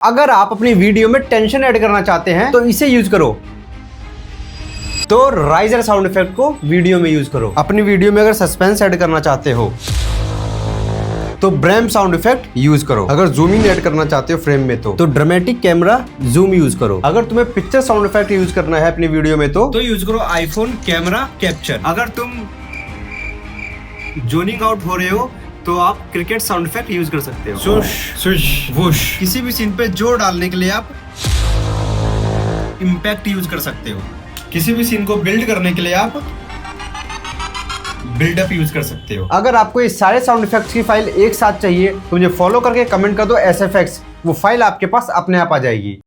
अगर आप अपनी वीडियो में टेंशन ऐड करना चाहते हैं तो इसे यूज करो। तो राइजर साउंड इफेक्ट को वीडियो में यूज करो। अपनी वीडियो में अगर सस्पेंस ऐड करना चाहते हो तो ब्रैम साउंड इफेक्ट यूज करो। अगर जूम इन ऐड करना चाहते हो फ्रेम में तो ड्रामेटिक कैमरा जूम यूज करो। अगर तुम्हें पिक्चर साउंड इफेक्ट यूज करना है अपनी वीडियो में तो यूज करो आईफोन कैमरा कैप्चर। अगर तुम जोनिंग आउट हो रहे हो तो आप क्रिकेट साउंड इफेक्ट यूज कर सकते हो। सुश सुश वुश। किसी भी सीन पे जोर डालने के लिए आप इम्पैक्ट यूज कर सकते हो। किसी भी सीन को बिल्ड करने के लिए आप बिल्डअप यूज कर सकते हो। अगर आपको ये सारे साउंड इफेक्ट्स की फाइल एक साथ चाहिए तो मुझे फॉलो करके कमेंट कर दो SFX, वो फाइल आपके पास अपने आप आ जाएगी।